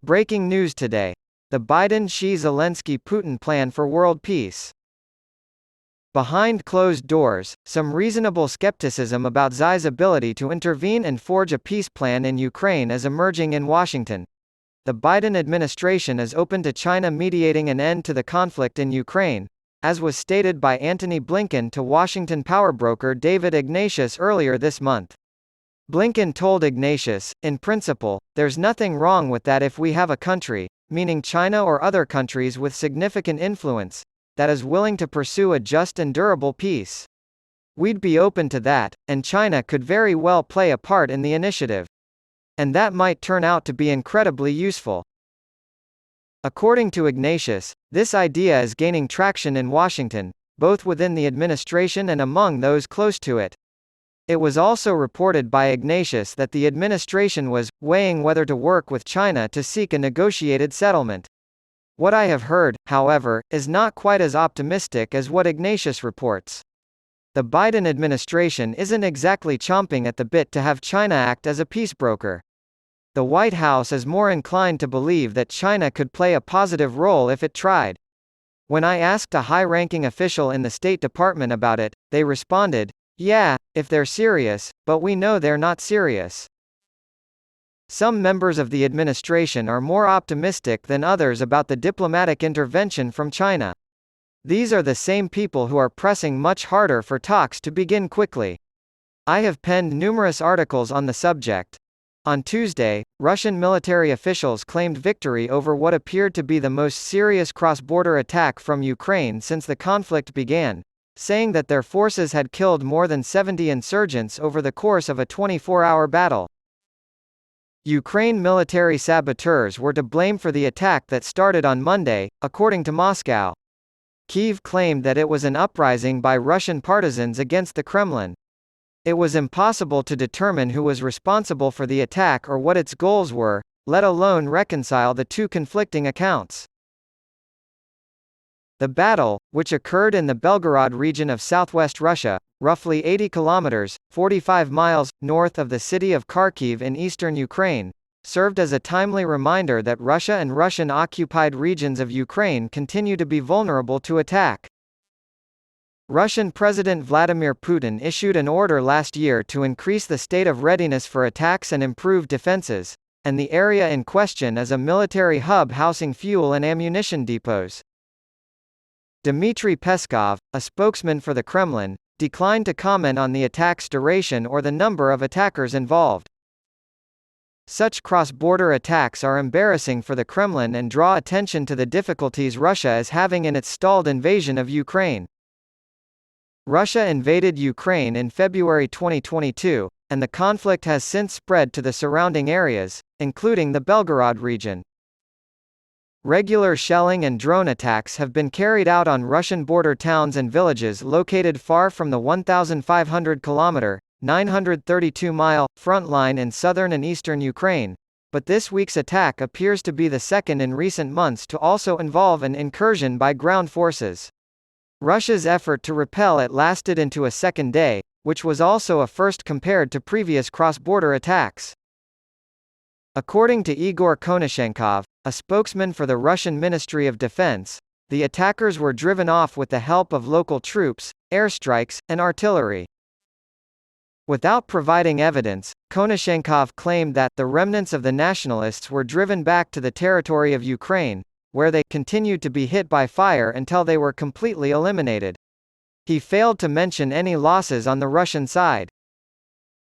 Breaking news today. The Biden-Xi-Zelensky-Putin plan for world peace. Behind closed doors, some reasonable skepticism about Xi's ability to intervene and forge a peace plan in Ukraine is emerging in Washington. The Biden administration is open to China mediating an end to the conflict in Ukraine, as was stated by Antony Blinken to Washington power broker David Ignatius earlier this month. Blinken told Ignatius, "In principle, there's nothing wrong with that if we have a country, meaning China or other countries with significant influence, that is willing to pursue a just and durable peace. We'd be open to that, and China could very well play a part in the initiative. And that might turn out to be incredibly useful." According to Ignatius, this idea is gaining traction in Washington, both within the administration and among those close to it. It was also reported by Ignatius that the administration was weighing whether to work with China to seek a negotiated settlement. What I have heard, however, is not quite as optimistic as what Ignatius reports. The Biden administration isn't exactly chomping at the bit to have China act as a peace broker. The White House is more inclined to believe that China could play a positive role if it tried. When I asked a high-ranking official in the State Department about it, they responded, "Yeah, if they're serious, but we know they're not serious." Some members of the administration are more optimistic than others about the diplomatic intervention from China. These are the same people who are pressing much harder for talks to begin quickly. I have penned numerous articles on the subject. On Tuesday, Russian military officials claimed victory over what appeared to be the most serious cross-border attack from Ukraine since the conflict began, saying that their forces had killed more than 70 insurgents over the course of a 24-hour battle. Ukraine military saboteurs were to blame for the attack that started on Monday, according to Moscow. Kyiv claimed that it was an uprising by Russian partisans against the Kremlin. It was impossible to determine who was responsible for the attack or what its goals were, let alone reconcile the two conflicting accounts. The battle, which occurred in the Belgorod region of southwest Russia, roughly 80 kilometers, 45 miles, north of the city of Kharkiv in eastern Ukraine, served as a timely reminder that Russia and Russian-occupied regions of Ukraine continue to be vulnerable to attack. Russian President Vladimir Putin issued an order last year to increase the state of readiness for attacks and improve defenses, and the area in question is a military hub housing fuel and ammunition depots. Dmitry Peskov, a spokesman for the Kremlin, declined to comment on the attack's duration or the number of attackers involved. Such cross-border attacks are embarrassing for the Kremlin and draw attention to the difficulties Russia is having in its stalled invasion of Ukraine. Russia invaded Ukraine in February 2022, and the conflict has since spread to the surrounding areas, including the Belgorod region. Regular shelling and drone attacks have been carried out on Russian border towns and villages located far from the 1,500-kilometer, 932-mile, front line in southern and eastern Ukraine, but this week's attack appears to be the second in recent months to also involve an incursion by ground forces. Russia's effort to repel it lasted into a second day, which was also a first compared to previous cross-border attacks. According to Igor Konashenkov, a spokesman for the Russian Ministry of Defense, the attackers were driven off with the help of local troops, airstrikes, and artillery. Without providing evidence, Konashenkov claimed that the remnants of the nationalists were driven back to the territory of Ukraine, where they continued to be hit by fire until they were completely eliminated. He failed to mention any losses on the Russian side.